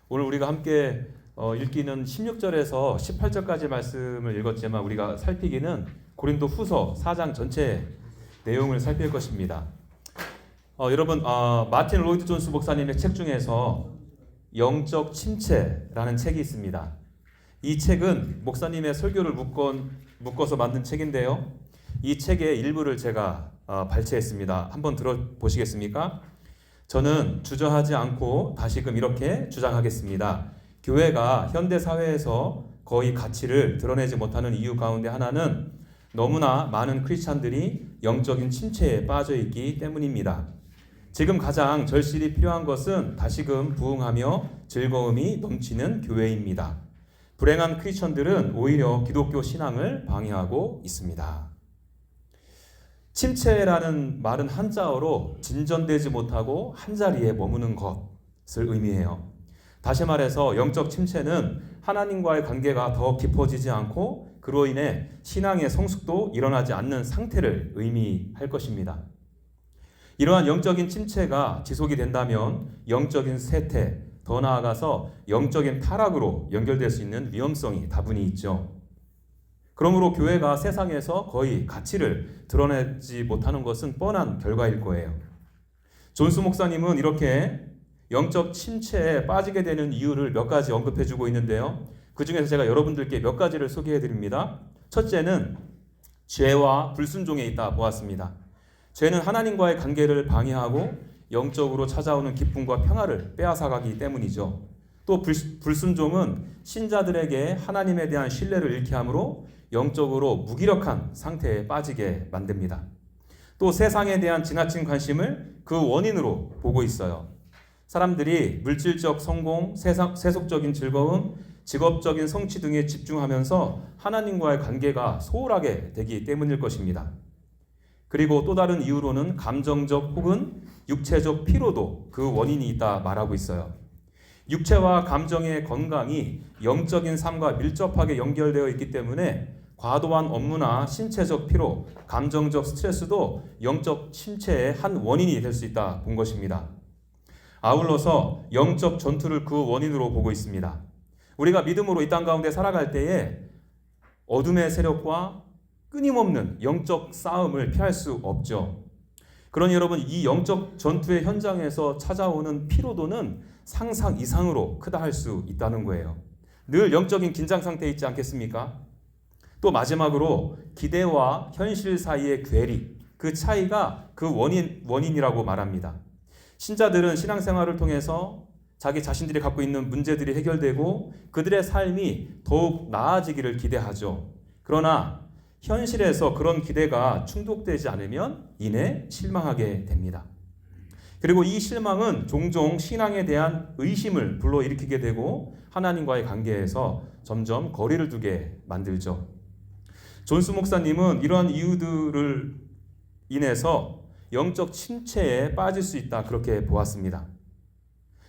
오늘 우리가 함께 읽기는 16절에서 18절까지 말씀을 읽었지만 우리가 살피기는 고린도 후서 4장 전체 내용을 살필 것입니다. 여러분 마틴 로이드 존스 목사님의 책 중에서 영적 침체라는 책이 있습니다. 이 책은 목사님의 설교를 묶어서 만든 책인데요. 이 책의 일부를 제가 발췌했습니다. 한번 들어보시겠습니까? 저는 주저하지 않고 다시금 이렇게 주장하겠습니다. 교회가 현대 사회에서 거의 가치를 드러내지 못하는 이유 가운데 하나는 너무나 많은 크리스찬들이 영적인 침체에 빠져 있기 때문입니다. 지금 가장 절실히 필요한 것은 다시금 부흥하며 즐거움이 넘치는 교회입니다. 불행한 크리스천들은 오히려 기독교 신앙을 방해하고 있습니다. 침체라는 말은 한자어로 진전되지 못하고 한자리에 머무는 것을 의미해요. 다시 말해서 영적 침체는 하나님과의 관계가 더 깊어지지 않고 그로 인해 신앙의 성숙도 일어나지 않는 상태를 의미할 것입니다. 이러한 영적인 침체가 지속이 된다면 영적인 쇠퇴, 더 나아가서 영적인 타락으로 연결될 수 있는 위험성이 다분히 있죠. 그러므로 교회가 세상에서 거의 가치를 드러내지 못하는 것은 뻔한 결과일 거예요. 존스 목사님은 이렇게 영적 침체에 빠지게 되는 이유를 몇 가지 언급해주고 있는데요. 그 중에서 제가 여러분들께 몇 가지를 소개해드립니다. 첫째는 죄와 불순종에 있다 보았습니다. 죄는 하나님과의 관계를 방해하고 영적으로 찾아오는 기쁨과 평화를 빼앗아가기 때문이죠. 또 불순종은 신자들에게 하나님에 대한 신뢰를 잃게 하므로 영적으로 무기력한 상태에 빠지게 만듭니다. 또 세상에 대한 지나친 관심을 그 원인으로 보고 있어요. 사람들이 물질적 성공, 세속적인 즐거움, 직업적인 성취 등에 집중하면서 하나님과의 관계가 소홀하게 되기 때문일 것입니다. 그리고 또 다른 이유로는 감정적 혹은 육체적 피로도 그 원인이 있다 말하고 있어요. 육체와 감정의 건강이 영적인 삶과 밀접하게 연결되어 있기 때문에 과도한 업무나 신체적 피로, 감정적 스트레스도 영적 침체의 한 원인이 될 수 있다 본 것입니다. 아울러서 영적 전투를 그 원인으로 보고 있습니다. 우리가 믿음으로 이 땅 가운데 살아갈 때에 어둠의 세력과 끊임없는 영적 싸움을 피할 수 없죠. 그러니 여러분, 이 영적 전투의 현장에서 찾아오는 피로도는 상상 이상으로 크다 할 수 있다는 거예요. 늘 영적인 긴장 상태에 있지 않겠습니까? 또 마지막으로 기대와 현실 사이의 괴리, 그 차이가 그 원인이라고 말합니다. 신자들은 신앙생활을 통해서 자기 자신들이 갖고 있는 문제들이 해결되고 그들의 삶이 더욱 나아지기를 기대하죠. 그러나 현실에서 그런 기대가 충족되지 않으면 이내 실망하게 됩니다. 그리고 이 실망은 종종 신앙에 대한 의심을 불러일으키게 되고 하나님과의 관계에서 점점 거리를 두게 만들죠. 존스 목사님은 이러한 이유들을 인해서 영적 침체에 빠질 수 있다 그렇게 보았습니다.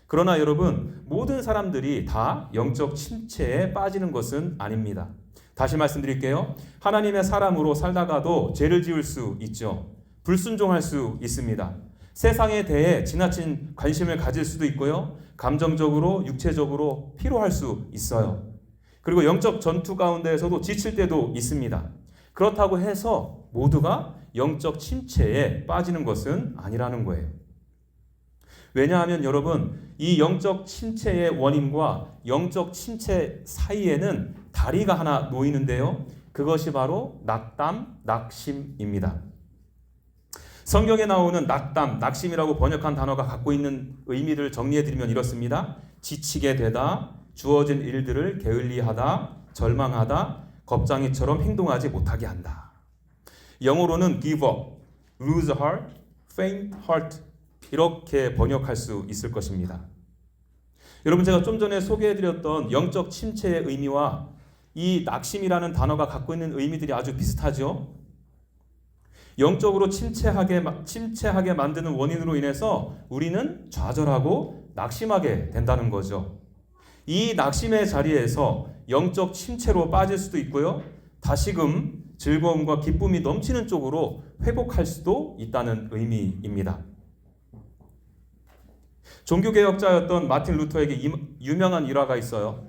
그러나 여러분, 모든 사람들이 다 영적 침체에 빠지는 것은 아닙니다. 다시 말씀드릴게요. 하나님의 사람으로 살다가도 죄를 지을 수 있죠. 불순종할 수 있습니다. 세상에 대해 지나친 관심을 가질 수도 있고요. 감정적으로, 육체적으로 피로할 수 있어요. 그리고 영적 전투 가운데에서도 지칠 때도 있습니다. 그렇다고 해서 모두가 영적 침체에 빠지는 것은 아니라는 거예요. 왜냐하면 여러분, 이 영적 침체의 원인과 영적 침체 사이에는 다리가 하나 놓이는데요. 그것이 바로 낙담, 낙심입니다. 성경에 나오는 낙담, 낙심이라고 번역한 단어가 갖고 있는 의미를 정리해드리면 이렇습니다. 지치게 되다, 주어진 일들을 게을리하다, 절망하다, 겁쟁이처럼 행동하지 못하게 한다. 영어로는 give up, lose heart, faint heart 이렇게 번역할 수 있을 것입니다. 여러분, 제가 좀 전에 소개해드렸던 영적 침체의 의미와 이 낙심이라는 단어가 갖고 있는 의미들이 아주 비슷하죠. 영적으로 침체하게 만드는 원인으로 인해서 우리는 좌절하고 낙심하게 된다는 거죠. 이 낙심의 자리에서 영적 침체로 빠질 수도 있고요. 다시금 즐거움과 기쁨이 넘치는 쪽으로 회복할 수도 있다는 의미입니다. 종교개혁자였던 마틴 루터에게 유명한 일화가 있어요.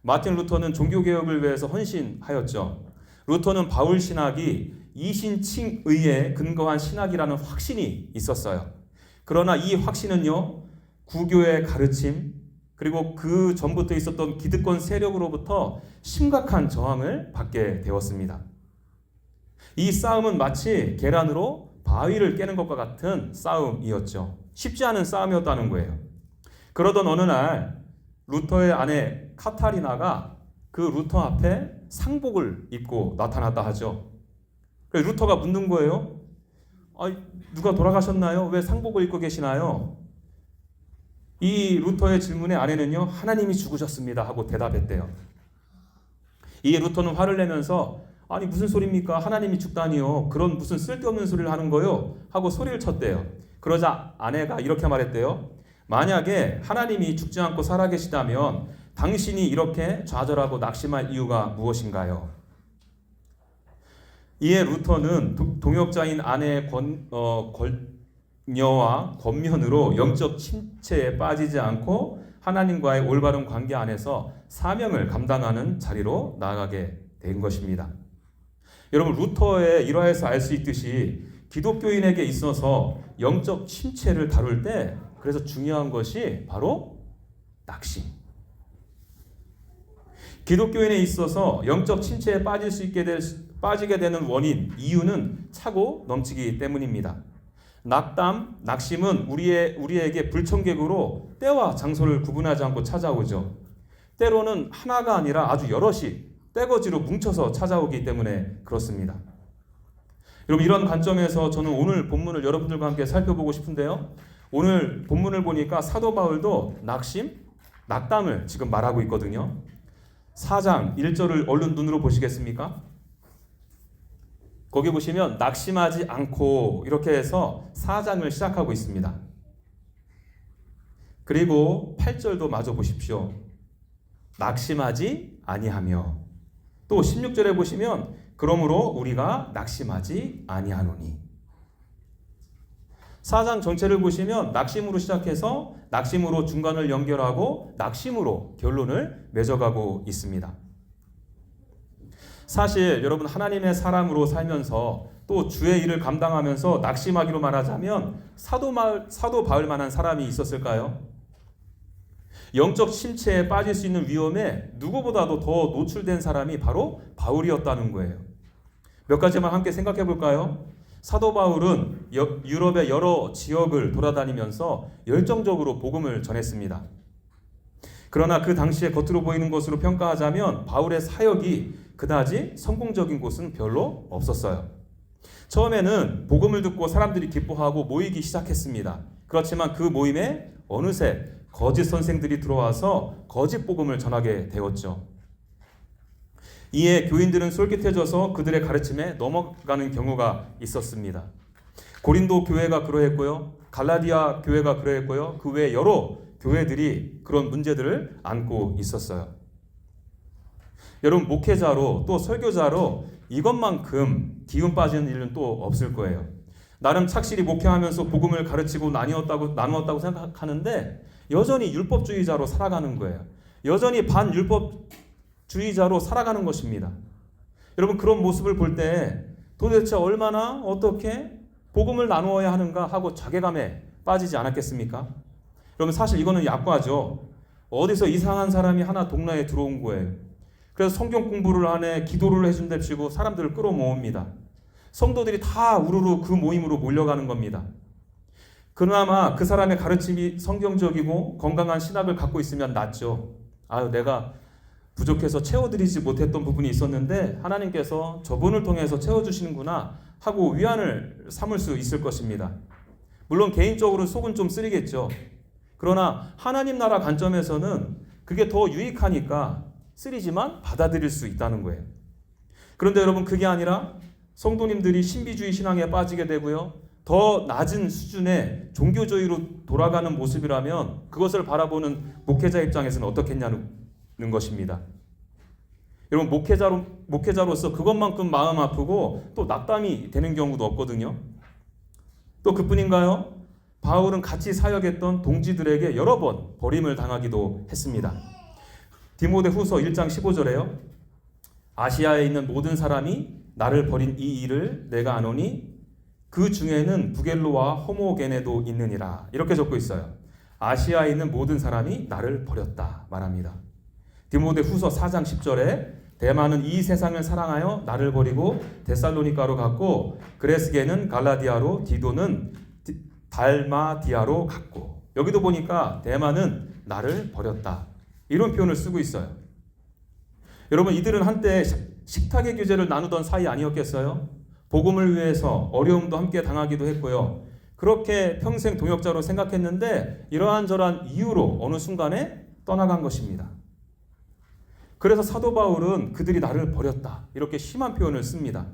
마틴 루터는 종교개혁을 위해서 헌신하였죠. 루터는 바울 신학이 이신칭의에 근거한 신학이라는 확신이 있었어요. 그러나 이 확신은요, 구교의 가르침, 그리고 그 전부터 있었던 기득권 세력으로부터 심각한 저항을 받게 되었습니다. 이 싸움은 마치 계란으로 바위를 깨는 것과 같은 싸움이었죠. 쉽지 않은 싸움이었다는 거예요. 그러던 어느 날 루터의 아내 카타리나가 그 루터 앞에 상복을 입고 나타났다 하죠. 그래서 루터가 묻는 거예요. 누가 돌아가셨나요? 왜 상복을 입고 계시나요? 이 루터의 질문에 아내는요, 하나님이 죽으셨습니다 하고 대답했대요. 이 루터는 화를 내면서 아니 무슨 소리입니까? 하나님이 죽다니요. 그런 무슨 쓸데없는 소리를 하는 거요? 하고 소리를 쳤대요. 그러자 아내가 이렇게 말했대요. 만약에 하나님이 죽지 않고 살아계시다면 당신이 이렇게 좌절하고 낙심할 이유가 무엇인가요? 이에 루터는 동역자인 아내의 권녀와 권면으로 영적 침체에 빠지지 않고 하나님과의 올바른 관계 안에서 사명을 감당하는 자리로 나아가게 된 것입니다. 여러분, 루터의 일화에서 알 수 있듯이 기독교인에게 있어서 영적 침체를 다룰 때 그래서 중요한 것이 바로 낙심. 기독교인에 있어서 영적 침체에 빠지게 되는 원인, 이유는 차고 넘치기 때문입니다. 낙심은 우리에게 불청객으로 때와 장소를 구분하지 않고 찾아오죠. 때로는 하나가 아니라 아주 여럿이 떼거지로 뭉쳐서 찾아오기 때문에 그렇습니다. 여러분, 이런 관점에서 저는 오늘 본문을 여러분들과 함께 살펴보고 싶은데요. 오늘 본문을 보니까 사도 바울도 낙담을 지금 말하고 있거든요. 4장 1절을 얼른 눈으로 보시겠습니까? 거기 보시면 낙심하지 않고 이렇게 해서 4장을 시작하고 있습니다. 그리고 8절도 마저 보십시오. 낙심하지 아니하며. 또 16절에 보시면 그러므로 우리가 낙심하지 아니하노니. 4장 전체를 보시면 낙심으로 시작해서 낙심으로 중간을 연결하고 낙심으로 결론을 맺어가고 있습니다. 사실 여러분, 하나님의 사람으로 살면서 또 주의 일을 감당하면서 낙심하기로 말하자면 사도 바울만한 사람이 있었을까요? 영적 침체에 빠질 수 있는 위험에 누구보다도 더 노출된 사람이 바로 바울이었다는 거예요. 몇 가지만 함께 생각해 볼까요? 사도 바울은 유럽의 여러 지역을 돌아다니면서 열정적으로 복음을 전했습니다. 그러나 그 당시에 겉으로 보이는 것으로 평가하자면 바울의 사역이 그다지 성공적인 곳은 별로 없었어요. 처음에는 복음을 듣고 사람들이 기뻐하고 모이기 시작했습니다. 그렇지만 그 모임에 어느새 거짓 선생들이 들어와서 거짓 복음을 전하게 되었죠. 이에 교인들은 솔깃해져서 그들의 가르침에 넘어가는 경우가 있었습니다. 고린도 교회가 그러했고요. 갈라디아 교회가 그러했고요. 그 외에 여러 교회들이 그런 문제들을 안고 있었어요. 여러분, 목회자로 또 설교자로 이것만큼 기운 빠지는 일은 또 없을 거예요. 나름 착실히 목회하면서 복음을 가르치고 나누었다고 생각하는데 여전히 율법주의자로 살아가는 거예요. 여전히 반율법주의자로 살아가는 것입니다. 여러분, 그런 모습을 볼 때 도대체 얼마나 어떻게 복음을 나누어야 하는가 하고 자괴감에 빠지지 않았겠습니까? 여러분, 사실 이거는 약과죠. 어디서 이상한 사람이 하나 동네에 들어온 거예요. 그래서 성경 공부를 하네, 기도를 해준답시고 사람들을 끌어모읍니다. 성도들이 다 우르르 그 모임으로 몰려가는 겁니다. 그나마 그 사람의 가르침이 성경적이고 건강한 신학을 갖고 있으면 낫죠. 내가 부족해서 채워드리지 못했던 부분이 있었는데 하나님께서 저분을 통해서 채워주시는구나 하고 위안을 삼을 수 있을 것입니다. 물론 개인적으로 속은 좀 쓰리겠죠. 그러나 하나님 나라 관점에서는 그게 더 유익하니까 쓰리지만 받아들일 수 있다는 거예요. 그런데 여러분, 그게 아니라 성도님들이 신비주의 신앙에 빠지게 되고요. 더 낮은 수준의 종교주의로 돌아가는 모습이라면 그것을 바라보는 목회자 입장에서는 어떻겠냐는 것입니다. 여러분, 목회자로서 그것만큼 마음 아프고 또 낙담이 되는 경우도 없거든요. 또 그뿐인가요? 바울은 같이 사역했던 동지들에게 여러 번 버림을 당하기도 했습니다. 디모데후서 1장 15절에요. 아시아에 있는 모든 사람이 나를 버린 이 일을 내가 아노니 그 중에는 부겔로와 호모게네도 있느니라. 이렇게 적고 있어요. 아시아에 있는 모든 사람이 나를 버렸다 말합니다. 디모데후서 4장 10절에 데마는 이 세상을 사랑하여 나를 버리고 데살로니가로 갔고 그레스게는 갈라디아로 디도는 달마디아로 갔고, 여기도 보니까 데마는 나를 버렸다 이런 표현을 쓰고 있어요. 여러분, 이들은 한때 식탁의 규제를 나누던 사이 아니었겠어요? 복음을 위해서 어려움도 함께 당하기도 했고요. 그렇게 평생 동역자로 생각했는데 이러한저러한 이유로 어느 순간에 떠나간 것입니다. 그래서 사도 바울은 그들이 나를 버렸다 이렇게 심한 표현을 씁니다.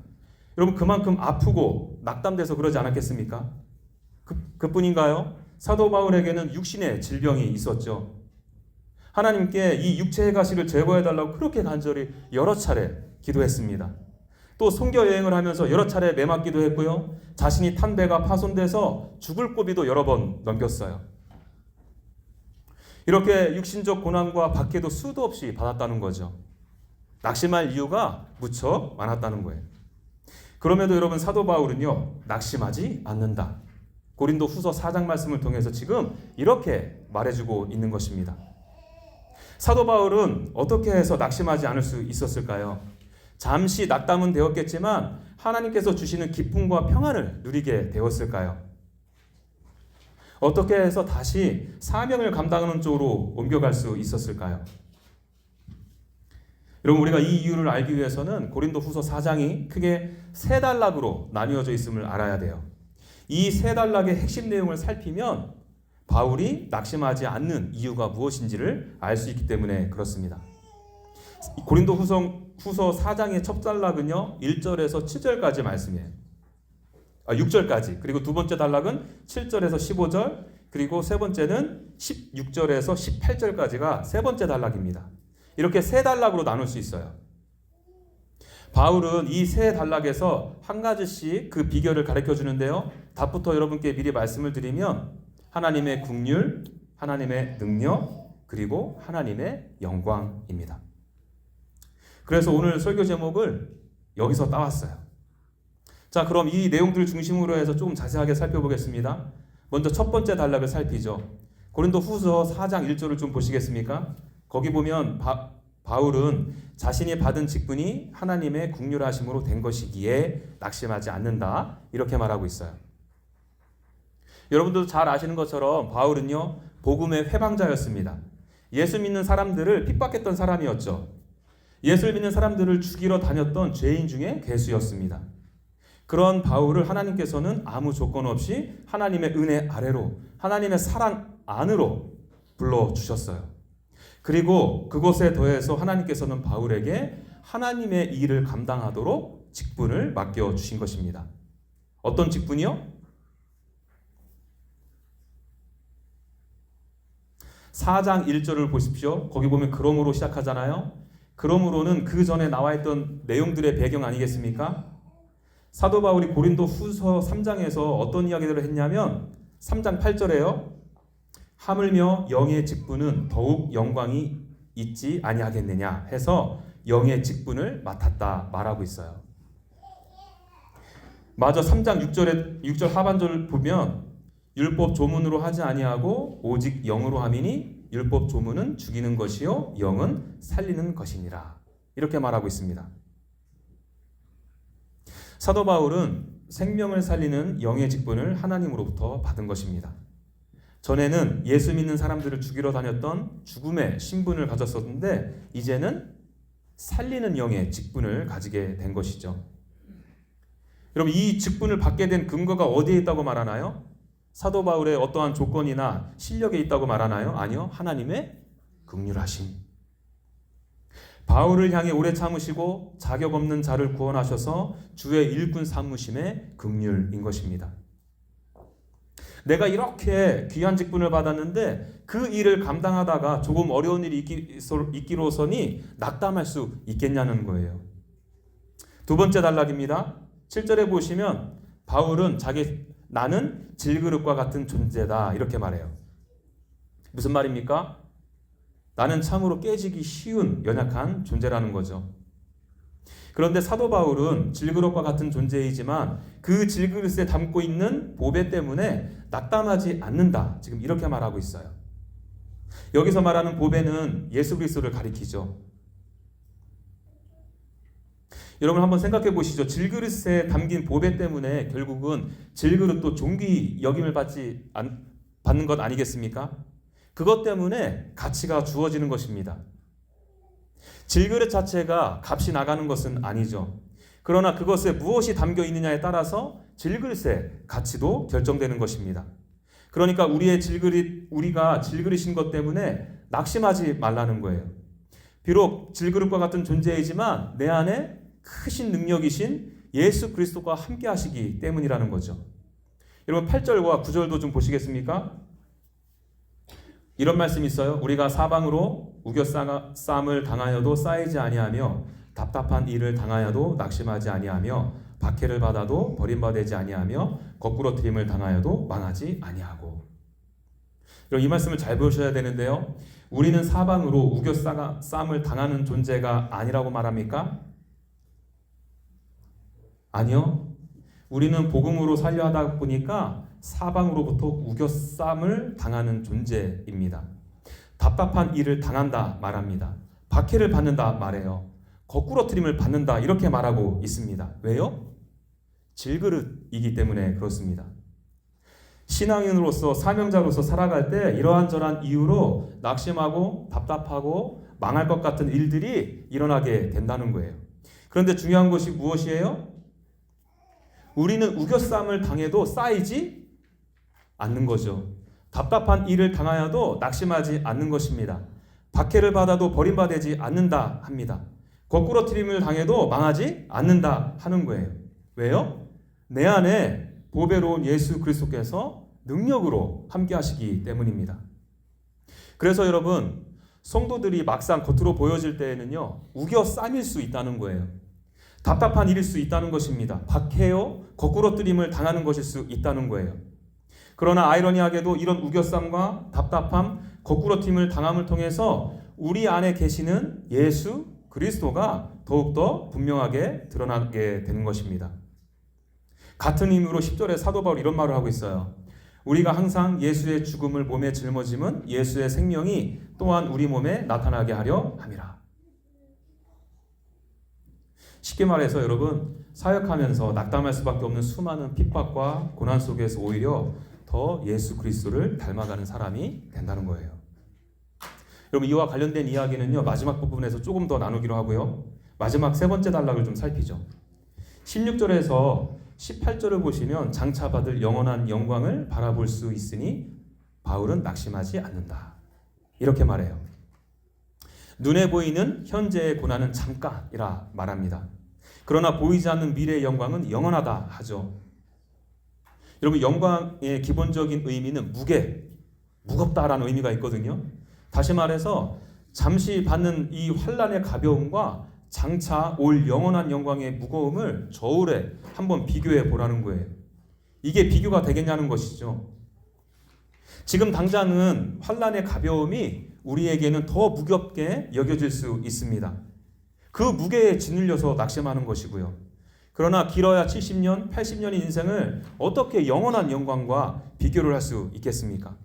여러분, 그만큼 아프고 낙담돼서 그러지 않았겠습니까? 그뿐인가요? 사도 바울에게는 육신의 질병이 있었죠. 하나님께 이 육체의 가시를 제거해달라고 그렇게 간절히 여러 차례 기도했습니다. 또 선교 여행을 하면서 여러 차례 매맞기도 했고요. 자신이 탄 배가 파손돼서 죽을 고비도 여러 번 넘겼어요. 이렇게 육신적 고난과 박해도 수도 없이 받았다는 거죠. 낙심할 이유가 무척 많았다는 거예요. 그럼에도 여러분, 사도 바울은요, 낙심하지 않는다. 고린도 후서 4장 말씀을 통해서 지금 이렇게 말해주고 있는 것입니다. 사도 바울은 어떻게 해서 낙심하지 않을 수 있었을까요? 잠시 낙담은 되었겠지만 하나님께서 주시는 기쁨과 평안을 누리게 되었을까요? 어떻게 해서 다시 사명을 감당하는 쪽으로 옮겨갈 수 있었을까요? 여러분, 우리가 이 이유를 알기 위해서는 고린도 후서 4장이 크게 세 단락으로 나뉘어져 있음을 알아야 돼요. 이 세 단락의 핵심 내용을 살피면 바울이 낙심하지 않는 이유가 무엇인지를 알 수 있기 때문에 그렇습니다. 고린도 후서 4장의 첫 단락은요, 1절에서 7절까지 말씀이에요. 6절까지. 그리고 두 번째 단락은 7절에서 15절, 그리고 세 번째는 16절에서 18절까지가 세 번째 단락입니다. 이렇게 세 단락으로 나눌 수 있어요. 바울은 이 세 단락에서 한 가지씩 그 비결을 가르쳐 주는데요. 답부터 여러분께 미리 말씀을 드리면 하나님의 긍휼, 하나님의 능력, 그리고 하나님의 영광입니다. 그래서 오늘 설교 제목을 여기서 따왔어요. 자, 그럼 이 내용들 중심으로 해서 조금 자세하게 살펴보겠습니다. 먼저 첫 번째 단락을 살피죠. 고린도 후서 4장 1절을 좀 보시겠습니까? 거기 보면 바울은 자신이 받은 직분이 하나님의 긍휼하심으로 된 것이기에 낙심하지 않는다 이렇게 말하고 있어요. 여러분들도 잘 아시는 것처럼 바울은요, 복음의 회방자였습니다. 예수 믿는 사람들을 핍박했던 사람이었죠. 예수를 믿는 사람들을 죽이러 다녔던 죄인 중에 괴수였습니다. 그런 바울을 하나님께서는 아무 조건 없이 하나님의 은혜 아래로, 하나님의 사랑 안으로 불러주셨어요. 그리고 그것에 더해서 하나님께서는 바울에게 하나님의 일을 감당하도록 직분을 맡겨주신 것입니다. 어떤 직분이요? 4장 1절을 보십시오. 거기 보면 그러므로 시작하잖아요. 그러므로는 그 전에 나와 있던 내용들의 배경 아니겠습니까? 사도 바울이 고린도 후서 3장에서 어떤 이야기들을 했냐면 3장 8절에요. 하물며 영의 직분은 더욱 영광이 있지 아니하겠느냐 해서 영의 직분을 맡았다 말하고 있어요. 마저 3장 6절 하반절을 보면 율법 조문으로 하지 아니하고 오직 영으로 함이니 율법 조문은 죽이는 것이요 영은 살리는 것이니라 이렇게 말하고 있습니다. 사도 바울은 생명을 살리는 영의 직분을 하나님으로부터 받은 것입니다. 전에는 예수 믿는 사람들을 죽이러 다녔던 죽음의 신분을 가졌었는데 이제는 살리는 영의 직분을 가지게 된 것이죠. 여러분, 이 직분을 받게 된 근거가 어디에 있다고 말하나요? 사도 바울의 어떠한 조건이나 실력에 있다고 말하나요? 아니요. 하나님의 긍휼하심. 바울을 향해 오래 참으시고 자격 없는 자를 구원하셔서 주의 일꾼 삼으심의 긍휼인 것입니다. 내가 이렇게 귀한 직분을 받았는데 그 일을 감당하다가 조금 어려운 일이 있기로서니 낙담할 수 있겠냐는 거예요. 두 번째 단락입니다. 7절에 보시면 바울은 자기 나는 질그릇과 같은 존재다. 이렇게 말해요. 무슨 말입니까? 나는 참으로 깨지기 쉬운 연약한 존재라는 거죠. 그런데 사도 바울은 질그릇과 같은 존재이지만 그 질그릇에 담고 있는 보배 때문에 낙담하지 않는다. 지금 이렇게 말하고 있어요. 여기서 말하는 보배는 예수 그리스도를 가리키죠. 여러분 한번 생각해 보시죠. 질그릇에 담긴 보배 때문에 결국은 질그릇도 존귀 여김을 받는 것 아니겠습니까? 그것 때문에 가치가 주어지는 것입니다. 질그릇 자체가 값이 나가는 것은 아니죠. 그러나 그것에 무엇이 담겨 있느냐에 따라서 질그릇의 가치도 결정되는 것입니다. 그러니까 우리가 질그릇인 것 때문에 낙심하지 말라는 거예요. 비록 질그릇과 같은 존재이지만 내 안에 크신 능력이신 예수 그리스도가 함께 하시기 때문이라는 거죠. 여러분 8절과 9절도 좀 보시겠습니까? 이런 말씀이 있어요. 우리가 사방으로 우겨싸움을 당하여도 쌓이지 아니하며 답답한 일을 당하여도 낙심하지 아니하며 박해를 받아도 버림받지 아니하며 거꾸로 트림을 당하여도 망하지 아니하고. 이 말씀을 잘 보셔야 되는데요. 우리는 사방으로 우겨싸움을 당하는 존재가 아니라고 말합니까? 아니요. 우리는 복음으로 살려 하다 보니까 사방으로부터 우겨싸움을 당하는 존재입니다. 답답한 일을 당한다 말합니다. 박해를 받는다 말해요. 거꾸로 트림을 받는다 이렇게 말하고 있습니다. 왜요? 질그릇이기 때문에 그렇습니다. 신앙인으로서 사명자로서 살아갈 때 이러한저러한 이유로 낙심하고 답답하고 망할 것 같은 일들이 일어나게 된다는 거예요. 그런데 중요한 것이 무엇이에요? 우리는 우겨싸움을 당해도 쌓이지 않는 거죠. 답답한 일을 당하여도 낙심하지 않는 것입니다. 박해를 받아도 버림받지 않는다 합니다. 거꾸로 트림을 당해도 망하지 않는다 하는 거예요. 왜요? 내 안에 보배로운 예수 그리스도께서 능력으로 함께 하시기 때문입니다. 그래서 여러분 성도들이 막상 겉으로 보여질 때에는요 우겨 싸밀 수 있다는 거예요. 답답한 일일 수 있다는 것입니다. 박해요 거꾸로 뜨림을 당하는 것일 수 있다는 거예요. 그러나 아이러니하게도 이런 우겨쌈과 답답함, 거꾸로 트림을 당함을 통해서 우리 안에 계시는 예수 그리스도가 더욱더 분명하게 드러나게 되는 것입니다. 같은 의미로 10절에 사도 바울이 이런 말을 하고 있어요. 우리가 항상 예수의 죽음을 몸에 짊어짐은 예수의 생명이 또한 우리 몸에 나타나게 하려 함이라. 쉽게 말해서 여러분 사역하면서 낙담할 수밖에 없는 수많은 핍박과 고난 속에서 오히려 더 예수 그리스도를 닮아가는 사람이 된다는 거예요. 여러분 이와 관련된 이야기는요 마지막 부분에서 조금 더 나누기로 하고요. 마지막 세 번째 단락을 좀 살피죠. 16절에서 18절을 보시면 장차 받을 영원한 영광을 바라볼 수 있으니 바울은 낙심하지 않는다. 이렇게 말해요. 눈에 보이는 현재의 고난은 잠깐이라 말합니다. 그러나 보이지 않는 미래의 영광은 영원하다 하죠. 여러분 영광의 기본적인 의미는 무겁다라는 의미가 있거든요. 다시 말해서 잠시 받는 이 환난의 가벼움과 장차 올 영원한 영광의 무거움을 저울에 한번 비교해 보라는 거예요. 이게 비교가 되겠냐는 것이죠. 지금 당장은 환난의 가벼움이 우리에게는 더 무겁게 여겨질 수 있습니다. 그 무게에 짓눌려서 낙심하는 것이고요. 그러나 길어야 70년, 80년의 인생을 어떻게 영원한 영광과 비교를 할 수 있겠습니까?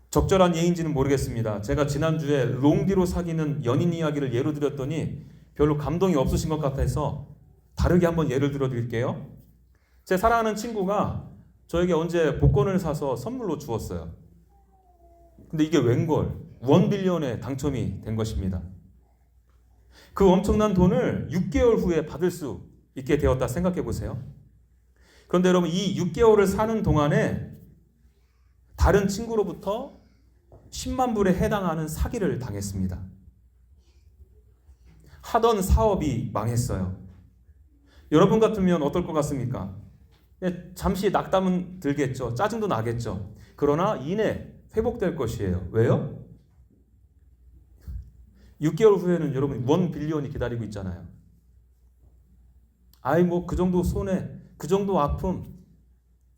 적절한 예인지는 모르겠습니다. 제가 지난주에 롱디로 사귀는 연인 이야기를 예로 드렸더니 별로 감동이 없으신 것 같아서 다르게 한번 예를 들어 드릴게요. 제 사랑하는 친구가 저에게 언제 복권을 사서 선물로 주었어요. 근데 이게 웬걸 1빌리언에 당첨이 된 것입니다. 그 엄청난 돈을 6개월 후에 받을 수 있게 되었다 생각해 보세요. 그런데 여러분 이 6개월을 사는 동안에 다른 친구로부터 10만 불에 해당하는 사기를 당했습니다. 하던 사업이 망했어요. 여러분 같으면 어떨 것 같습니까? 잠시 낙담은 들겠죠. 짜증도 나겠죠. 그러나 이내 회복될 것이에요. 왜요? 6개월 후에는 여러분 1빌리언이 기다리고 있잖아요. 그 정도 손해 그 정도 아픔,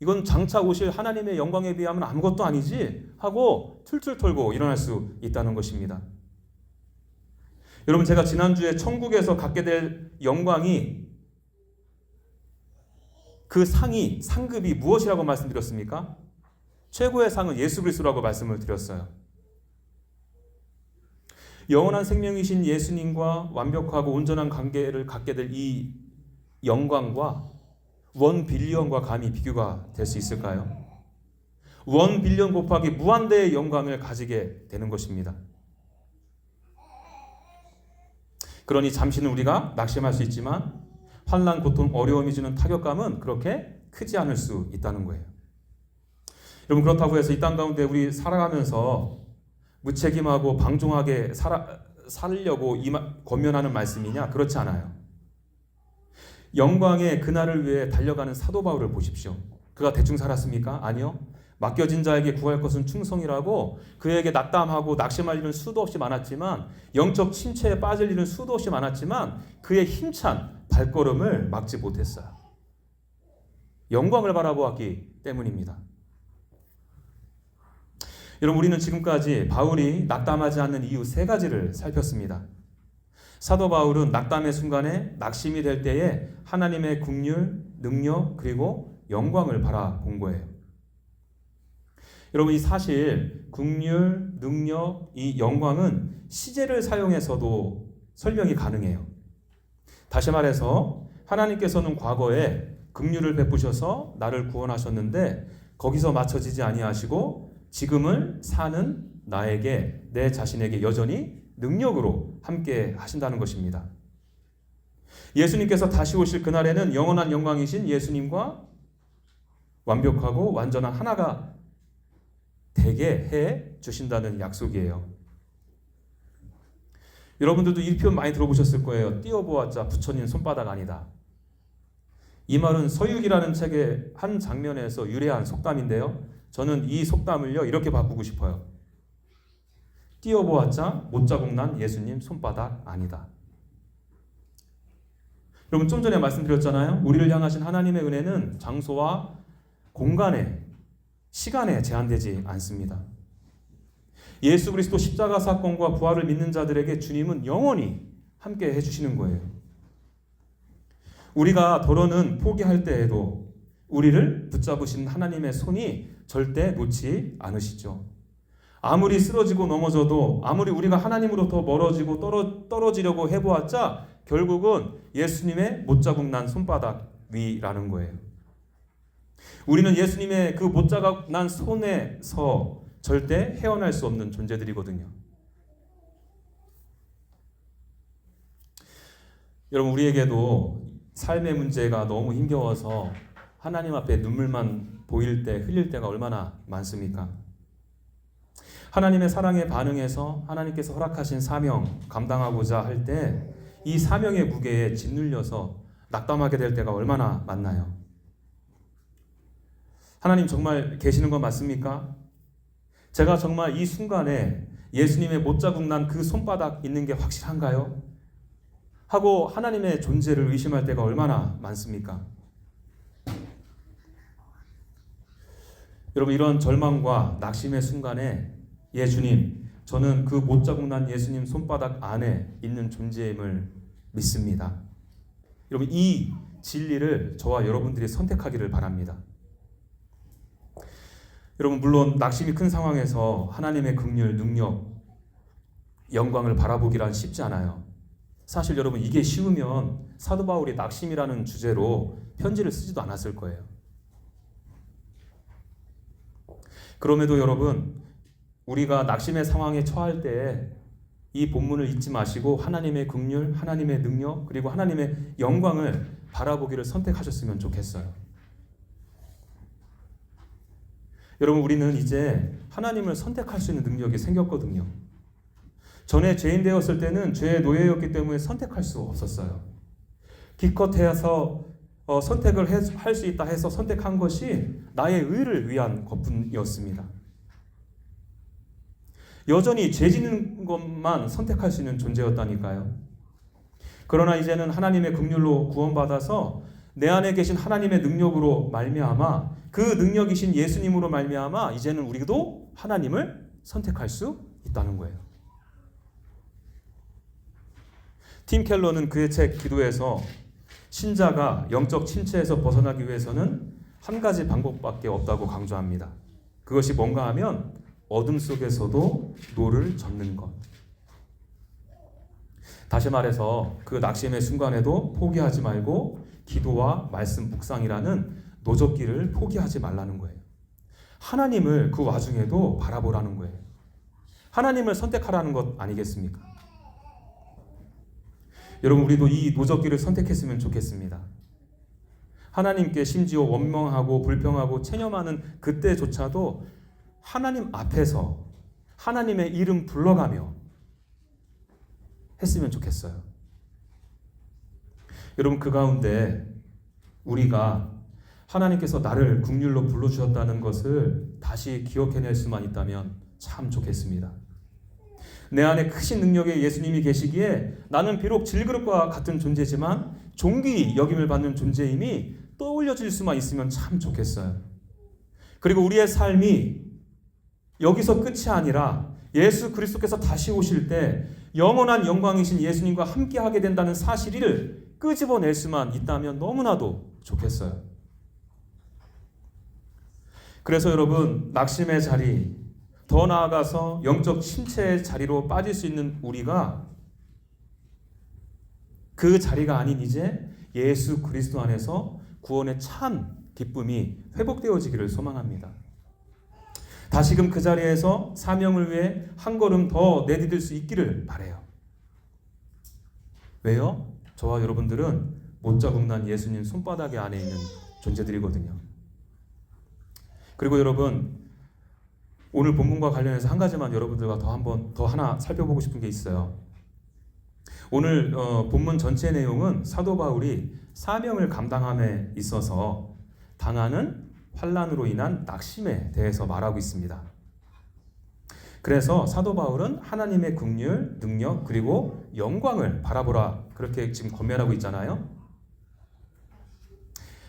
이건 장차 오실 하나님의 영광에 비하면 아무것도 아니지 하고 툴툴 털고 일어날 수 있다는 것입니다. 여러분, 제가 지난주에 천국에서 갖게 될 영광이, 그 상급이 무엇이라고 말씀드렸습니까? 최고의 상은 예수 그리스도라고 말씀을 드렸어요. 영원한 생명이신 예수님과 완벽하고 온전한 관계를 갖게 될 이 영광과 1빌리언과 감히 비교가 될 수 있을까요? 1빌리언 곱하기 무한대의 영광을 가지게 되는 것입니다. 그러니 잠시는 우리가 낙심할 수 있지만 환난, 고통, 어려움이 주는 타격감은 그렇게 크지 않을 수 있다는 거예요. 여러분, 그렇다고 해서 이 땅 가운데 우리 살아가면서 무책임하고 방종하게 살려고 권면하는 말씀이냐? 그렇지 않아요. 영광의 그날을 위해 달려가는 사도 바울을 보십시오. 그가 대충 살았습니까? 아니요. 맡겨진 자에게 구할 것은 충성이라고 그에게 낙담하고 낙심할 일은 수도 없이 많았지만, 영적 침체에 빠질 일은 수도 없이 많았지만 그의 힘찬 발걸음을 막지 못했어요. 영광을 바라보았기 때문입니다. 여러분, 우리는 지금까지 바울이 낙담하지 않는 이유 3가지를 살폈습니다. 사도 바울은 낙담의 순간에, 낙심이 될 때에 하나님의 긍휼, 능력, 그리고 영광을 바라본 거예요. 여러분, 이 사실 긍휼, 능력, 이 영광은 시제를 사용해서도 설명이 가능해요. 다시 말해서 하나님께서는 과거에 긍휼을 베푸셔서 나를 구원하셨는데 거기서 맞춰지지 아니하시고 지금을 사는 나에게, 내 자신에게 여전히 능력으로 함께 하신다는 것입니다. 예수님께서 다시 오실 그날에는 영원한 영광이신 예수님과 완벽하고 완전한 하나가 되게 해 주신다는 약속이에요. 여러분들도 이 표현 많이 들어보셨을 거예요. 띄어보았자 부처님 손바닥 아니다. 이 말은 서유기라는 책의 한 장면에서 유래한 속담인데요. 저는 이 속담을요 이렇게 바꾸고 싶어요. 띄어보았자 못자국 난 예수님 손바닥 아니다. 여러분, 좀 전에 말씀드렸잖아요. 우리를 향하신 하나님의 은혜는 장소와 공간에, 시간에 제한되지 않습니다. 예수 그리스도 십자가 사건과 부활을 믿는 자들에게 주님은 영원히 함께 해주시는 거예요. 우리가 더러는 포기할 때에도 우리를 붙잡으신 하나님의 손이 절대 놓지 않으시죠. 아무리 쓰러지고 넘어져도, 아무리 우리가 하나님으로부터 멀어지고 떨어지려고 해보았자 결국은 예수님의 못자국 난 손바닥 위라는 거예요. 우리는 예수님의 그 못자국 난 손에서 절대 헤어날 수 없는 존재들이거든요. 여러분, 우리에게도 삶의 문제가 너무 힘겨워서 하나님 앞에 눈물만 보일 때, 흘릴 때가 얼마나 많습니까? 하나님의 사랑에 반응해서 하나님께서 허락하신 사명 감당하고자 할 때 이 사명의 무게에 짓눌려서 낙담하게 될 때가 얼마나 많나요? 하나님 정말 계시는 건 맞습니까? 제가 정말 이 순간에 예수님의 못자국 난 그 손바닥 있는 게 확실한가요? 하고 하나님의 존재를 의심할 때가 얼마나 많습니까? 여러분, 이런 절망과 낙심의 순간에 주님, 저는 그 못자국 난 예수님 손바닥 안에 있는 존재임을 믿습니다. 여러분, 이 진리를 저와 여러분들이 선택하기를 바랍니다. 여러분, 물론 낙심이 큰 상황에서 하나님의 긍휼, 능력, 영광을 바라보기란 쉽지 않아요. 사실 여러분, 이게 쉬우면 사도 바울이 낙심이라는 주제로 편지를 쓰지도 않았을 거예요. 그럼에도 여러분, 우리가 낙심의 상황에 처할 때 이 본문을 잊지 마시고 하나님의 긍휼, 하나님의 능력, 그리고 하나님의 영광을 바라보기를 선택하셨으면 좋겠어요. 여러분, 우리는 이제 하나님을 선택할 수 있는 능력이 생겼거든요. 전에 죄인 되었을 때는 죄의 노예였기 때문에 선택할 수 없었어요. 기껏해서 선택을 할 수 있다 해서 선택한 것이 나의 의를 위한 것뿐이었습니다. 여전히 죄 짓는 것만 선택할 수 있는 존재였다니까요. 그러나 이제는 하나님의 긍휼로 구원받아서 내 안에 계신 하나님의 능력으로 말미암아 그 능력이신 예수님으로 말미암아 이제는 우리도 하나님을 선택할 수 있다는 거예요. 팀 켈러는 그의 책 기도에서 신자가 영적 침체에서 벗어나기 위해서는 한 가지 방법밖에 없다고 강조합니다. 그것이 뭔가 하면 어둠 속에서도 노를 젓는 것. 다시 말해서 그 낙심의 순간에도 포기하지 말고 기도와 말씀 묵상이라는 노젓기를 포기하지 말라는 거예요. 하나님을 그 와중에도 바라보라는 거예요. 하나님을 선택하라는 것 아니겠습니까? 여러분, 우리도 이 노젓기를 선택했으면 좋겠습니다. 하나님께 심지어 원망하고 불평하고 체념하는 그때조차도 하나님 앞에서 하나님의 이름 불러가며 했으면 좋겠어요. 여러분, 그 가운데 우리가 하나님께서 나를 긍휼로 불러주셨다는 것을 다시 기억해낼 수만 있다면 참 좋겠습니다. 내 안에 크신 능력의 예수님이 계시기에 나는 비록 질그릇과 같은 존재지만 존귀 여김을 받는 존재임이 떠올려질 수만 있으면 참 좋겠어요. 그리고 우리의 삶이 여기서 끝이 아니라 예수 그리스도께서 다시 오실 때 영원한 영광이신 예수님과 함께하게 된다는 사실을 끄집어낼 수만 있다면 너무나도 좋겠어요. 그래서 여러분, 낙심의 자리, 더 나아가서 영적 침체의 자리로 빠질 수 있는 우리가 그 자리가 아닌 이제 예수 그리스도 안에서 구원의 참 기쁨이 회복되어지기를 소망합니다. 다시금 그 자리에서 사명을 위해 한 걸음 더 내디딜 수 있기를 바라요. 왜요? 저와 여러분들은 못자국난 예수님 손바닥 안에 있는 존재들이거든요. 그리고 여러분, 오늘 본문과 관련해서 한 가지만 여러분들과 더 하나 살펴보고 싶은 게 있어요. 오늘 본문 전체 내용은 사도 바울이 사명을 감당함에 있어서 당하는 환난으로 인한 낙심에 대해서 말하고 있습니다. 그래서 사도 바울은 하나님의 긍휼, 능력, 그리고 영광을 바라보라, 그렇게 지금 권면하고 있잖아요.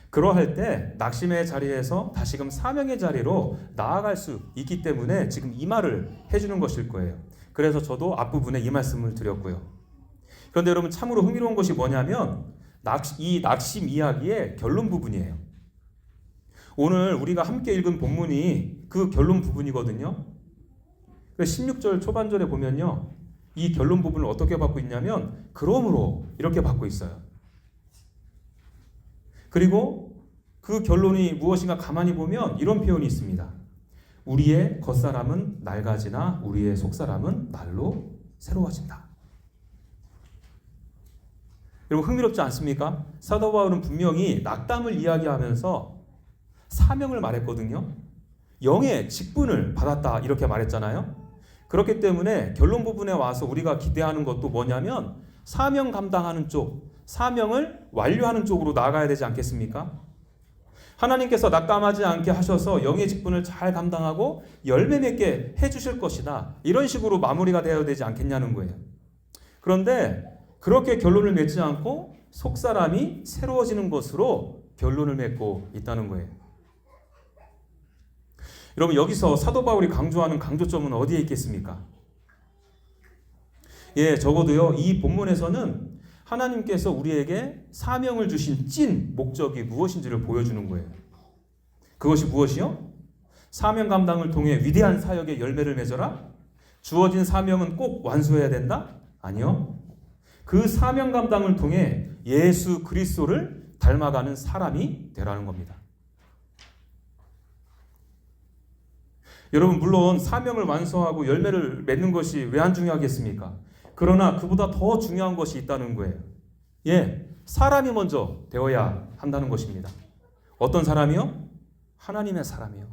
그러할 때 낙심의 자리에서 다시금 사명의 자리로 나아갈 수 있기 때문에 지금 이 말을 해주는 것일 거예요. 그래서 저도 앞부분에 이 말씀을 드렸고요. 그런데 여러분, 참으로 흥미로운 것이 뭐냐면 이 낙심 이야기의 결론 부분이에요. 오늘 우리가 함께 읽은 본문이 그 결론 부분이거든요. 16절 초반절에 보면요, 이 결론 부분을 어떻게 받고 있냐면 그러므로 이렇게 받고 있어요. 그리고 그 결론이 무엇인가 가만히 보면 이런 표현이 있습니다. 우리의 겉사람은 낡아지나 우리의 속사람은 날로 새로워진다. 여러분, 흥미롭지 않습니까? 사도 바울은 분명히 낙담을 이야기하면서 사명을 말했거든요. 영의 직분을 받았다 이렇게 말했잖아요. 그렇기 때문에 결론 부분에 와서 우리가 기대하는 것도 뭐냐면 사명 감당하는 쪽, 사명을 완료하는 쪽으로 나아가야 되지 않겠습니까? 하나님께서 낙담하지 않게 하셔서 영의 직분을 잘 감당하고 열매 맺게 해주실 것이다, 이런 식으로 마무리가 되어야 되지 않겠냐는 거예요. 그런데 그렇게 결론을 맺지 않고 속사람이 새로워지는 것으로 결론을 맺고 있다는 거예요. 여러분, 여기서 사도 바울이 강조하는 강조점은 어디에 있겠습니까? 적어도요, 이 본문에서는 하나님께서 우리에게 사명을 주신 찐 목적이 무엇인지를 보여주는 거예요. 그것이 무엇이요? 사명 감당을 통해 위대한 사역의 열매를 맺어라? 주어진 사명은 꼭 완수해야 된다? 아니요. 그 사명 감당을 통해 예수 그리스도를 닮아가는 사람이 되라는 겁니다. 여러분, 물론 사명을 완수하고 열매를 맺는 것이 왜 안 중요하겠습니까? 그러나 그보다 더 중요한 것이 있다는 거예요. 사람이 먼저 되어야 한다는 것입니다. 어떤 사람이요? 하나님의 사람이요.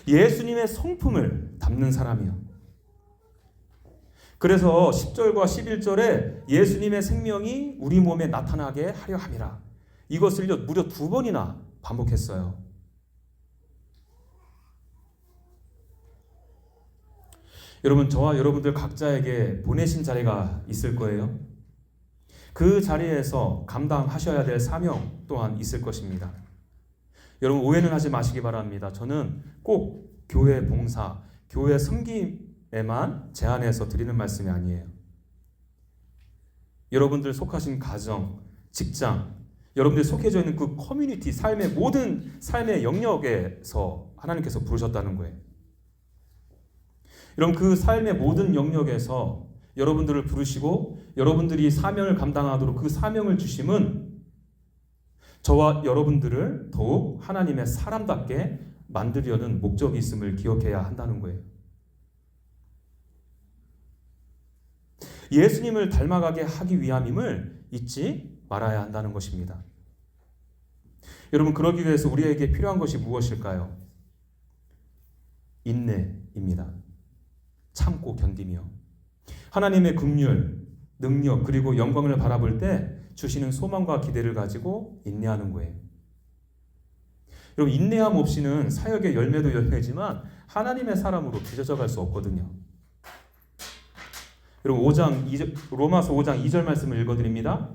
예수님의 성품을 담는 사람이요. 그래서 10절과 11절에 예수님의 생명이 우리 몸에 나타나게 하려 함이라, 이것을 무려 2번이나 반복했어요. 여러분, 저와 여러분들 각자에게 보내신 자리가 있을 거예요. 그 자리에서 감당하셔야 될 사명 또한 있을 것입니다. 여러분 오해는 하지 마시기 바랍니다. 저는 꼭 교회 봉사, 교회 섬김에만 제한해서 드리는 말씀이 아니에요. 여러분들 속하신 가정, 직장, 여러분들이 속해져 있는 그 커뮤니티, 삶의 모든 삶의 영역에서 하나님께서 부르셨다는 거예요. 여러분 그 삶의 모든 영역에서 여러분들을 부르시고 여러분들이 사명을 감당하도록 그 사명을 주심은 저와 여러분들을 더욱 하나님의 사람답게 만들려는 목적이 있음을 기억해야 한다는 거예요. 예수님을 닮아가게 하기 위함임을 잊지 말아야 한다는 것입니다. 여러분 그러기 위해서 우리에게 필요한 것이 무엇일까요? 인내입니다. 참고 견디며 하나님의 긍휼, 능력 그리고 영광을 바라볼 때 주시는 소망과 기대를 가지고 인내하는 거예요. 여러분 인내함 없이는 사역의 열매도 열매지만 하나님의 사람으로 빚어져 갈 수 없거든요. 여러분 로마서 5장 2절 말씀을 읽어드립니다.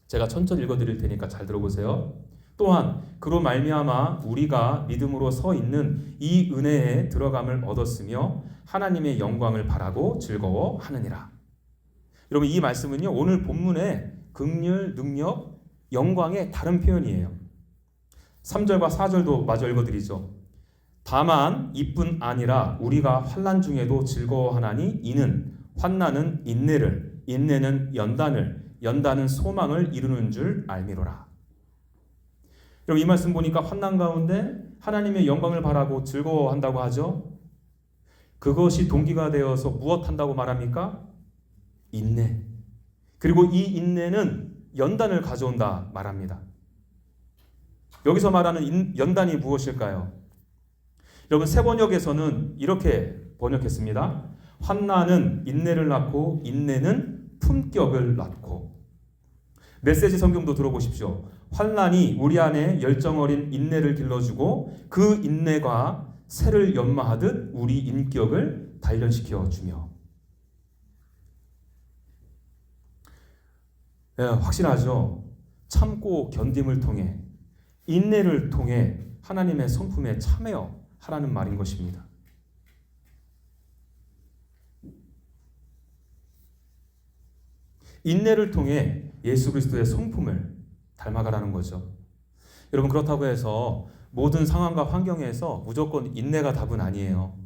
제가 천천히 읽어드릴 테니까 잘 들어보세요. 또한 그로 말미암아 우리가 믿음으로 서 있는 이 은혜에 들어감을 얻었으며 하나님의 영광을 바라고 즐거워하느니라. 여러분 이 말씀은요 오늘 본문의 긍휼, 능력, 영광의 다른 표현이에요. 3절과 4절도 마저 읽어드리죠. 다만 이뿐 아니라 우리가 환난 중에도 즐거워하나니 이는 환난은 인내를, 인내는 연단을, 연단은 소망을 이루는 줄 알미로라. 여러분 이 말씀 보니까 환난 가운데 하나님의 영광을 바라고 즐거워한다고 하죠. 그것이 동기가 되어서 무엇한다고 말합니까? 인내. 그리고 이 인내는 연단을 가져온다 말합니다. 여기서 말하는 연단이 무엇일까요? 여러분 새 번역에서는 이렇게 번역했습니다. 환난은 인내를 낳고 인내는 품격을 낳고. 메시지 성경도 들어보십시오. 환난이 우리 안에 열정 어린 인내를 길러주고 그 인내가 새를 연마하듯 우리 인격을 단련시켜 주며. 네, 확실하죠. 참고 견딤을 통해 인내를 통해 하나님의 성품에 참여 하라는 말인 것입니다. 인내를 통해 예수 그리스도의 성품을 닮아가라는 거죠. 여러분 그렇다고 해서 모든 상황과 환경에서 무조건 인내가 답은 아니에요.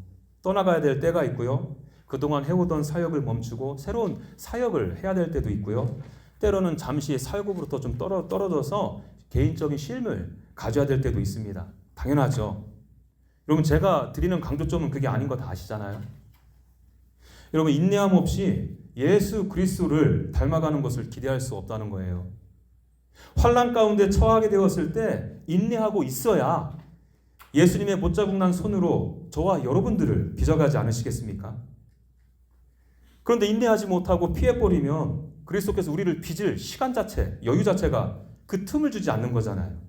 떠나가야 될 때가 있고요. 그동안 해오던 사역을 멈추고 새로운 사역을 해야 될 때도 있고요. 때로는 잠시 사역으로부터 좀 떨어져서 개인적인 쉼을 가져야 될 때도 있습니다. 당연하죠. 여러분 제가 드리는 강조점은 그게 아닌 거 다 아시잖아요. 여러분 인내함 없이 예수 그리스도를 닮아가는 것을 기대할 수 없다는 거예요. 환난 가운데 처하게 되었을 때 인내하고 있어야 예수님의 못자국 난 손으로 저와 여러분들을 빚어가지 않으시겠습니까? 그런데 인내하지 못하고 피해버리면 그리스도께서 우리를 빚을 시간 자체, 여유 자체가 그 틈을 주지 않는 거잖아요.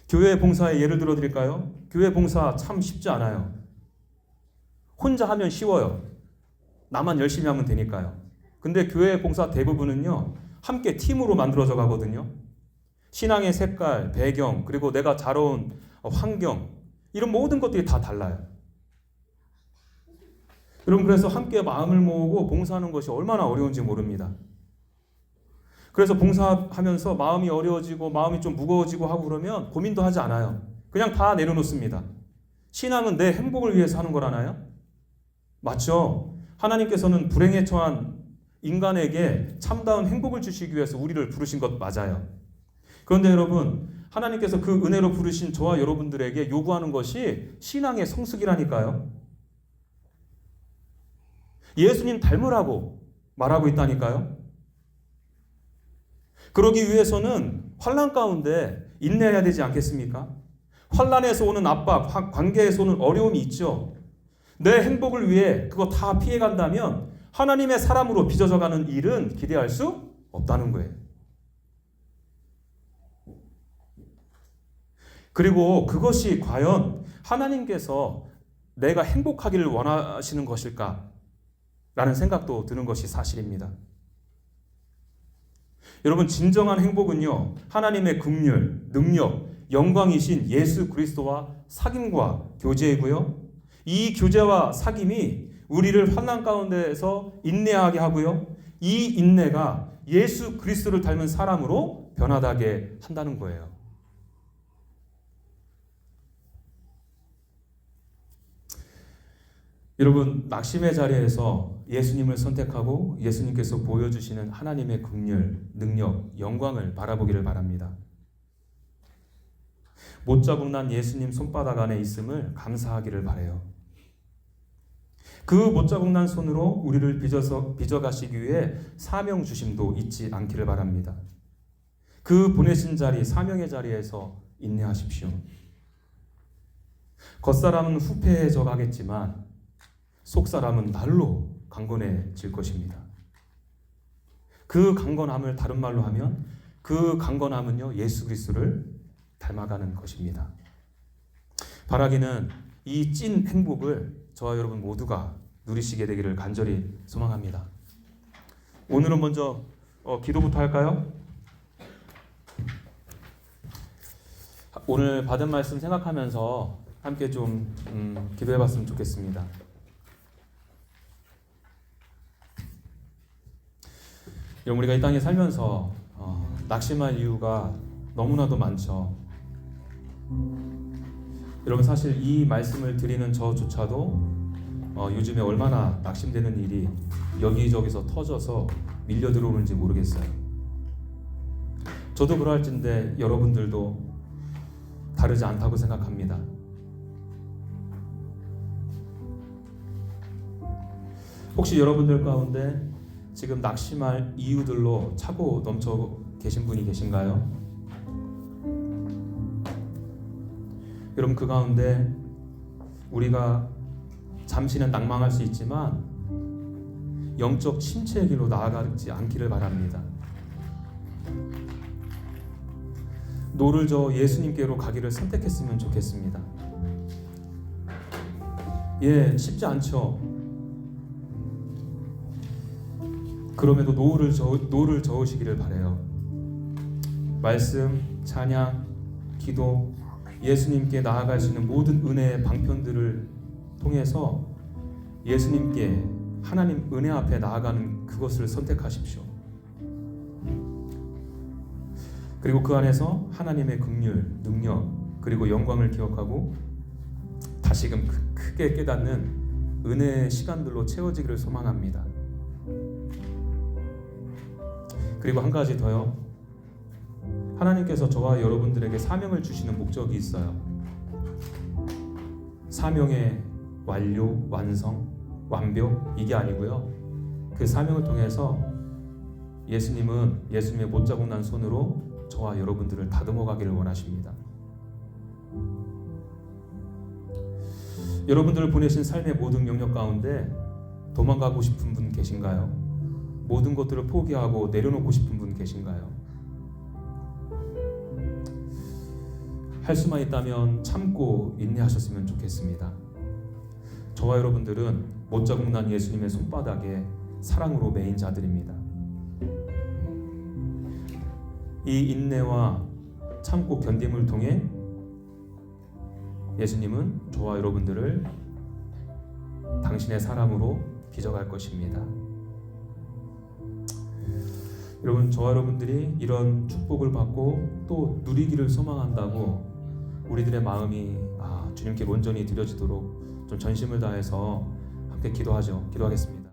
교회 봉사의 예를 들어드릴까요? 교회 봉사 참 쉽지 않아요. 혼자 하면 쉬워요. 나만 열심히 하면 되니까요. 근데 교회 봉사 대부분은요, 함께 팀으로 만들어져 가거든요. 신앙의 색깔, 배경, 그리고 내가 자라온 환경, 이런 모든 것들이 다 달라요. 여러분, 그래서 함께 마음을 모으고 봉사하는 것이 얼마나 어려운지 모릅니다. 그래서 봉사하면서 마음이 어려워지고 마음이 좀 무거워지고 하고 그러면 고민도 하지 않아요. 그냥 다 내려놓습니다. 신앙은 내 행복을 위해서 하는 거라나요? 맞죠? 하나님께서는 불행에 처한 인간에게 참다운 행복을 주시기 위해서 우리를 부르신 것 맞아요. 그런데 여러분, 하나님께서 그 은혜로 부르신 저와 여러분들에게 요구하는 것이 신앙의 성숙이라니까요. 예수님 닮으라고 말하고 있다니까요. 그러기 위해서는 환난 가운데 인내해야 되지 않겠습니까? 환난에서 오는 압박, 관계에서 오는 어려움이 있죠. 내 행복을 위해 그거 다 피해간다면 하나님의 사람으로 빚어져가는 일은 기대할 수 없다는 거예요. 그리고 그것이 과연 하나님께서 내가 행복하기를 원하시는 것일까? 라는 생각도 드는 것이 사실입니다. 여러분, 진정한 행복은요, 하나님의 긍휼, 능력, 영광이신 예수 그리스도와 사귐과 교제이고요, 이 교제와 사귐이 우리를 환난 가운데에서 인내하게 하고요, 이 인내가 예수 그리스도를 닮은 사람으로 변화하게 한다는 거예요. 여러분, 낙심의 자리에서 예수님을 선택하고 예수님께서 보여주시는 하나님의 긍휼, 능력, 영광을 바라보기를 바랍니다. 못 자국난 예수님 손바닥 안에 있음을 감사하기를 바라요. 그 못 자국난 손으로 우리를 빚어가시기 위해 사명 주심도 잊지 않기를 바랍니다. 그 보내신 자리, 사명의 자리에서 인내하십시오. 겉사람은 후패해져 가겠지만 속사람은 날로 강건해질 것입니다. 그 강건함을 다른 말로 하면 그 강건함은요, 예수 그리스도를 닮아가는 것입니다. 바라기는 이 찐 행복을 저와 여러분 모두가 누리시게 되기를 간절히 소망합니다. 오늘은 먼저 기도부터 할까요? 오늘 받은 말씀 생각하면서 함께 좀 기도해봤으면 좋겠습니다. 여러분, 우리가 이 땅에 살면서 낙심할 이유가 너무나도 많죠. 여러분, 사실 이 말씀을 드리는 저조차도 요즘에 얼마나 낙심되는 일이 여기저기서 터져서 밀려 들어오는지 모르겠어요. 저도 그러할진데 여러분들도 다르지 않다고 생각합니다. 혹시 여러분들 가운데 지금 낙심할 이유들로 차고 넘쳐 계신 분이 계신가요? 여러분, 그 가운데 우리가 잠시는 낭망할 수 있지만 영적 침체의 길로 나아가지 않기를 바랍니다. 노를 저어 예수님께로 가기를 선택했으면 좋겠습니다. 쉽지 않죠. 그럼에도 노를 저으시기를 바라요. 말씀, 찬양, 기도, 예수님께 나아갈 수 있는 모든 은혜의 방편들을 통해서 예수님께, 하나님 은혜 앞에 나아가는 그것을 선택하십시오. 그리고 그 안에서 하나님의 긍휼, 능력, 그리고 영광을 기억하고 다시금 크게 깨닫는 은혜의 시간들로 채워지기를 소망합니다. 그리고 한 가지 더요. 하나님께서 저와 여러분들에게 사명을 주시는 목적이 있어요. 사명의 완료, 완성, 완벽, 이게 아니고요. 그 사명을 통해서 예수님은 예수님의 못 자국난 손으로 저와 여러분들을 다듬어 가기를 원하십니다. 여러분들을 보내신 삶의 모든 영역 가운데 도망가고 싶은 분 계신가요? 모든 것들을 포기하고 내려놓고 싶은 분 계신가요? 할 수만 있다면 참고 인내하셨으면 좋겠습니다. 저와 여러분들은 못 자국난 예수님의 손바닥에 사랑으로 매인 자들입니다. 이 인내와 참고 견딤을 통해 예수님은 저와 여러분들을 당신의 사람으로 빚어갈 것입니다. 여러분, 저와 여러분들이 이런 축복을 받고 또 누리기를 소망한다고 우리들의 마음이 주님께 온전히 드려지도록 좀 전심을 다해서 함께 기도하겠습니다.